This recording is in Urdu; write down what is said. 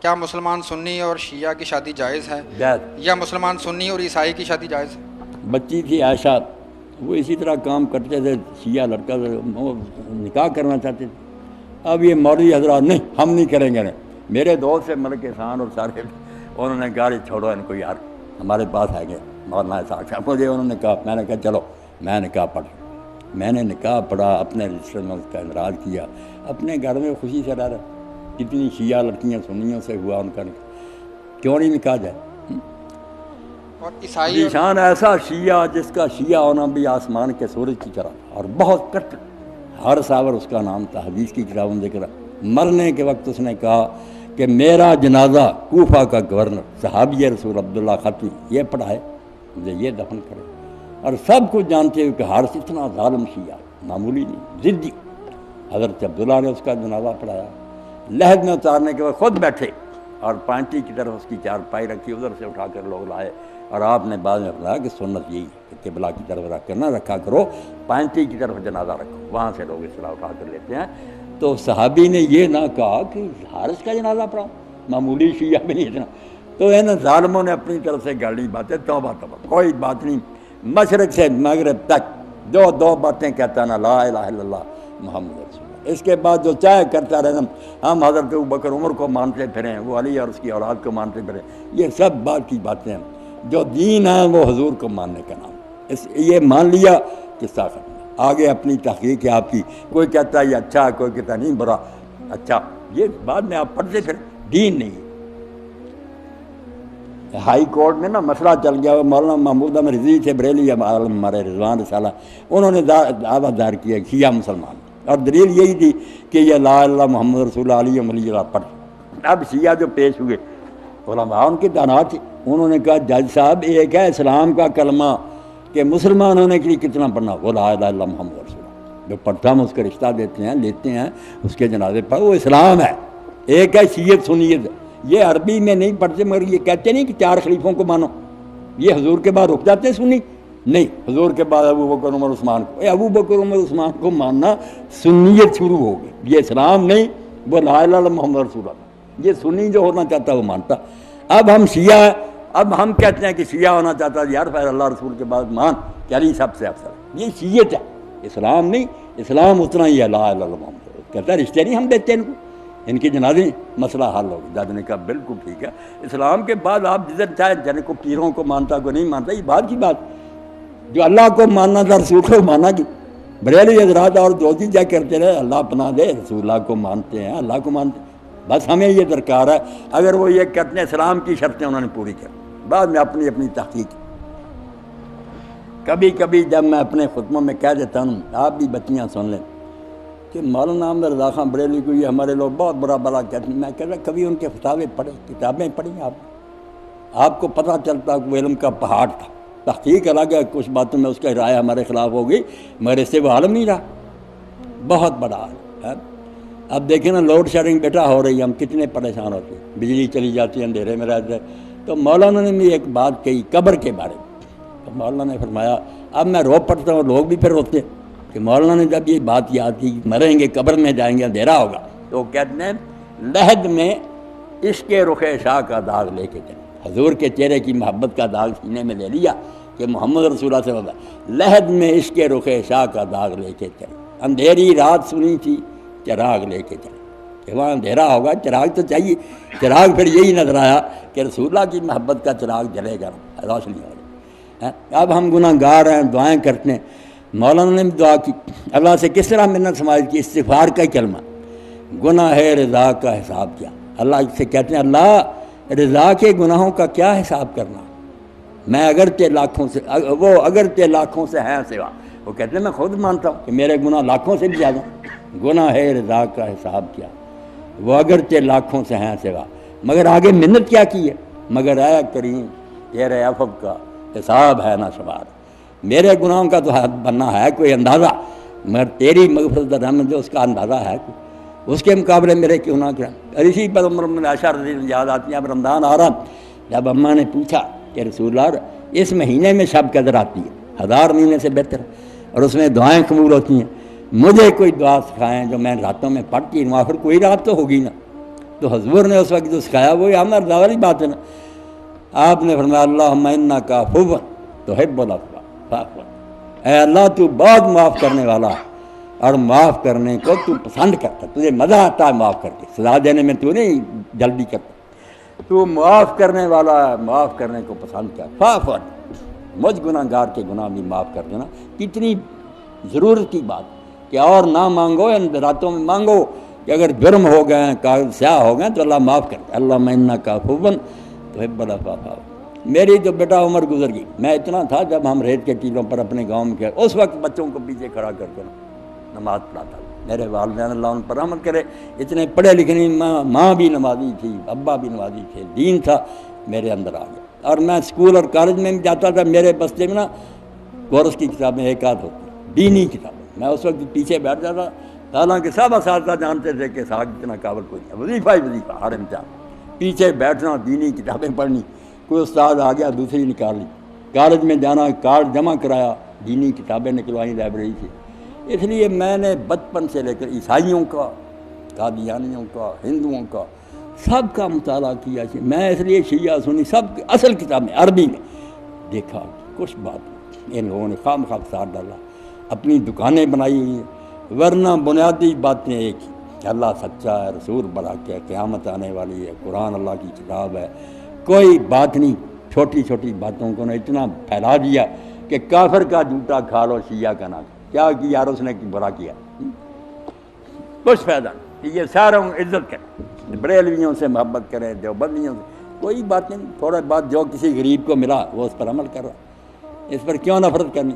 کیا مسلمان سنی اور شیعہ کی شادی جائز ہے جائز۔ یا مسلمان سنی اور عیسائی کی شادی جائز ہے؟ بچی تھی عائشہ، وہ اسی طرح کام کرتے تھے، شیعہ لڑکا تھا، وہ نکاح کرنا چاہتے تھے۔ اب یہ مولوی حضرات نہیں، ہم نہیں کریں گے۔ میرے دوست سے ملک احسان اور سارے انہوں نے کہا چھوڑو ان کو یار، ہمارے پاس آ گئے مولانا اسحاق صاحب مجھے انہوں نے کہا، میں نے کہا چلو میں نکاح پڑھ، میں نے نکاح پڑھا، اپنے رشتے میں اس کا اندراج کیا، اپنے گھر میں خوشی سے رہ رہا۔ کتنی شیعہ لڑکیاں سنیوں سے ہوا ان کا نکاح، کیوں نہیں نکاح جائے؟ اور عیسائی نشان ایسا شیعہ جس کا شیعہ ہونا بھی آسمان کے سورج کی طرح، اور بہت کٹ، ہر ساور اس کا نام تھا، حدیث کی کتابوں میں ذکر ہے۔ مرنے کے وقت اس نے کہا کہ میرا جنازہ کوفہ کا گورنر صحابی رسول عبداللہ خطی یہ پڑھائے، مجھے یہ دفن کرے۔ اور سب کچھ جانتے ہوئے کہ حارث اتنا ظالم شیعہ، معمولی نہیں، ضدی۔ حضرت عبداللہ نے اس کا جنازہ پڑھایا، لحد میں اتارنے کے بعد خود بیٹھے اور پانٹی کی طرف اس کی چارپائی رکھی، ادھر سے اٹھا کر لوگ لائے، اور آپ نے بعد میں بتایا کہ سنت یہی ہے کہ قبلہ کی طرف رکھ کر نہ رکھا کرو، پانٹی کی طرف جنازہ رکھو، وہاں سے لوگ اس طرح اٹھا کر لیتے ہیں۔ تو صحابی نے یہ نہ کہا کہ حارث کا جنازہ پڑھاؤ، معمولی شیعہ بھی نہیں اتنا۔ تو ان ظالموں نے اپنی طرف سے گالی باتیں، توبہ توبہ، کوئی بات نہیں۔ مشرق سے مغرب تک جو دو باتیں کہتا نا، لا الہ الا اللہ محمد رسول اللہ، اس کے بعد جو چاہے کرتا رہے، ہم حضرت ابوبکر عمر کو مانتے پھریں، وہ علی اور اس کی اولاد کو مانتے پھریں، یہ سب بات کی باتیں ہیں۔ جو دین ہے وہ حضور کو ماننے کا نام، یہ مان لیا کہ ختم۔ آگے اپنی تحقیق ہے آپ کی، کوئی کہتا ہے یہ اچھا ہے، کوئی کہتا نہیں برا، اچھا یہ بعد میں آپ پڑھتے پھر، دین نہیں۔ ہائی کورٹ میں نا مسئلہ چل گیا، مولانا محمود احمد رضوی سے بریلی عالم ہمارے رضوان رسالہ، انہوں نے دعویٰ دائر کیا شیعہ مسلمان، اور دلیل یہی تھی کہ یہ لا الہ الا اللہ محمد رسول اللہ علی ولی اللہ پڑھ۔ اب شیعہ جو پیش ہوئے علماء ان کے تعینات تھے، انہوں نے کہا جج صاحب ایک ہے اسلام کا کلمہ کہ مسلمان ہونے کے لیے کتنا پڑھنا، وہ لا الہ الا اللہ محمد رسول اللہ، جو پڑھتا ہم اس کا رشتہ دیتے ہیں، لیتے ہیں اس کے جنازے پر، وہ اسلام ہے۔ ایک ہے شیعت سنیت، یہ عربی میں نہیں پڑھتے، مگر یہ کہتے نہیں کہ چار خلیفوں کو مانو، یہ حضور کے بعد رک جاتے ہیں سنی؟ نہیں، حضور کے بعد ابو بکر عمر عثمان کو، ابو بکر عمر عثمان کو ماننا سنیت شروع ہو گئی، یہ اسلام نہیں، وہ لا الہ الا اللہ محمد رسول اللہ، یہ سنی جو ہونا چاہتا ہے وہ مانتا۔ اب ہم شیعہ ہیں، اب ہم کہتے ہیں کہ شیعہ ہونا چاہتا ہے یار پھر اللہ رسول کے بعد مان کہ علی سب سے افضل ہے، یہ شیعت ہے، اسلام نہیں۔ اسلام اتنا ہی ہے لا الہ الا اللہ محمد رسول اللہ، کہتا ہے رشتے نہیں ہم دیتے ان کو، ان کی جنازے، مسئلہ حل ہو گیا۔ جج نے کہا بالکل ٹھیک ہے، اسلام کے بعد آپ جدھر چاہے جن کو پیروں کو مانتا کو نہیں مانتا، یہ بات کی بات، جو اللہ کو ماننا تھا رسول کو مانا کہ بریلی حضرات اور جو کیا کرتے رہے، اللہ پناہ دے، رسول اللہ کو مانتے ہیں، اللہ کو مانتے ہیں، بس ہمیں یہ درکار ہے۔ اگر وہ یہ کہتے ہیں اسلام کی شرطیں انہوں نے پوری کر، بعد میں اپنی اپنی تحقیق۔ کبھی کبھی جب میں اپنے خطبوں میں کہہ دیتا ہوں، آپ بھی بچیاں سن لیں، کہ مولانا احمد رضا خان بریلوی کو یہ ہمارے لوگ بہت برا بلا کہتے ہیں، میں کہتا کبھی ان کے فتاوے پڑھیں، کتابیں پڑھیں، آپ کو پتہ چلتا کہ وہ علم کا پہاڑ تھا۔ تحقیق الگ ہے، کچھ باتوں میں اس کا رائے ہمارے خلاف ہو گئی، مگر اس سے وہ عالم نہیں رہا، بہت بڑا عالم ہے۔ اب دیکھیں نا لوڈ شیڈنگ بیٹا ہو رہی ہے، ہم کتنے پریشان ہوتے ہیں، بجلی چلی جاتی ہے، اندھیرے میں رہتے ہیں۔ تو مولانا نے بھی ایک بات کہی قبر کے بارے میں، تو مولانا نے فرمایا، اب میں رو پڑتا ہوں، لوگ بھی پھر روتے ہیں کہ مولانا نے جب یہ بات یاد کی مریں گے قبر میں جائیں گے اندھیرا ہوگا، تو کہتے ہیں لحد میں عشق رخ شاہ کا داغ لے کے چلے، حضور کے چہرے کی محبت کا داغ سینے میں لے لیا کہ محمد رسول اللہ صلی اللہ علیہ وسلم، لحد میں عشق رخ شاہ کا داغ لے کے چلے، اندھیری رات سنی تھی چراغ لے کے چلے، کہ وہاں اندھیرا ہوگا، چراغ تو چاہیے، چراغ پھر یہی نظر آیا کہ رسول اللہ کی محبت کا چراغ جلے گا، روشنی ہو رہی۔ اب ہم گناہ گار ہیں، دعائیں کرتے ہیں، مولانا نے بھی دعا کی، اللہ سے کس طرح منت سماج کی، استغفار کا کلمہ، گناہ ہے رضا کا حساب کیا، اللہ سے کہتے ہیں اللہ رضا کے گناہوں کا کیا حساب کرنا، میں اگرچہ لاکھوں سے، وہ اگرچہ لاکھوں سے ہیں سوا، وہ کہتے ہیں میں خود مانتا ہوں کہ میرے گناہ لاکھوں سے بھی زیادہ، گناہ ہے رضا کا حساب کیا، وہ اگرچہ لاکھوں سے ہیں سوا، مگر آگے منت کیا کی ہے، مگر اے کریم تیرے عفو کا حساب ہے نہ شمار، میرے گناہوں کا تو بننا ہے کوئی اندازہ، مگر تیری مغفرت رحمت جو اس کا اندازہ ہے کوئی، اس کے مقابلے میرے کیوں نہ کریں۔ اور اسی پر عمر بن عائشہ رضی اللہ یاد آتی ہیں، اب رمضان آ رہا، جب اماں نے پوچھا کہ رسول اللہ اس مہینے میں شب قدر آتی ہے، 1000 مہینے سے بہتر، اور اس میں دعائیں قبول ہوتی ہیں، مجھے کوئی دعا سکھائیں جو میں راتوں میں پڑھتی ہوں، آخر کوئی رات تو ہوگی نا، تو حضور نے اس وقت جو سکھایا وہی ہمارے والی بات ہے نا. آپ نے فرمایا اللہم انک عفو تحب العفو فاعف عنی. اے اللہ تو بہت معاف کرنے والا ہے اور معاف کرنے کو تو پسند کرتا, تجھے مزہ آتا ہے معاف کر کے, سزا دینے میں تو نہیں جلدی کرتا, تو معاف کرنے والا ہے, معاف کرنے کو پسند کر. فاعف عنی, مجھ گناہ گار کے گناہ بھی معاف کر دینا. کتنی ضرورت کی بات کہ اور نہ مانگو, ان راتوں میں مانگو کہ اگر جرم ہو گئے ہیں, کاغذ سیاہ ہو گئے تو اللہ معاف کر دے. اللہم انک عفو تحب العفو فاعف عنی. میری تو بیٹا عمر گزر گئی, میں اتنا تھا جب ہم ریت کے ٹیلوں پر اپنے گاؤں میں گئے, اس وقت بچوں کو پیچھے کھڑا کر کر نماز پڑھاتا. میرے والدین اللہ ان پر رحمت کرے, اتنے پڑھے لکھے نہیں, ماں بھی نمازی تھی, ابا بھی نمازی تھے, دین تھا میرے اندر آ گیا. اور میں اسکول اور کالج میں بھی جاتا تھا, میرے بستے میں نا کورس کی کتابیں ایک آدھ ہوتی, دینی کتابیں. میں اس وقت پیچھے بیٹھ جاتا, حالانکہ سب اساتذہ جانتے تھے کہ صاحب اتنا قابل کوئی نہیں, وظیفہ ہی وظیفہ ہر امتحان, پیچھے بیٹھنا, دینی کتابیں پڑھنی. کوئی استاد آ گیا دوسری نکال لی, کالج میں جانا, کارڈ جمع کرایا, دینی کتابیں نکلوائیں لائبریری سے. اس لیے میں نے بچپن سے لے کر عیسائیوں کا, قادیانیوں کا, ہندوؤں کا, سب کا مطالعہ کیا. میں اس لیے شیعہ سنی سب کی اصل کتابیں عربی میں دیکھا, کچھ بات ان لوگوں نے خام خواہ ساتھ ڈالا, اپنی دکانیں بنائی ہوئی ہیں, ورنہ بنیادی باتیں ایک ہی, اللہ سچا ہے, رسول بڑا کے, قیامت آنے والی ہے, قرآن اللہ کی کتاب ہے. کوئی بات نہیں, چھوٹی چھوٹی باتوں کو نے اتنا پھیلا دیا کہ کافر کا جوتا کھا لو, شیعہ کا نہ, کیا کہ یار اس نے برا کیا, کچھ فائدہ نہیں. یہ ساروں عزت کریں, بریلویوں سے محبت کریں, دیوبندیوں سے, کوئی بات نہیں. تھوڑا بات جو کسی غریب کو ملا وہ اس پر عمل کر رہا, اس پر کیوں نفرت کرنی.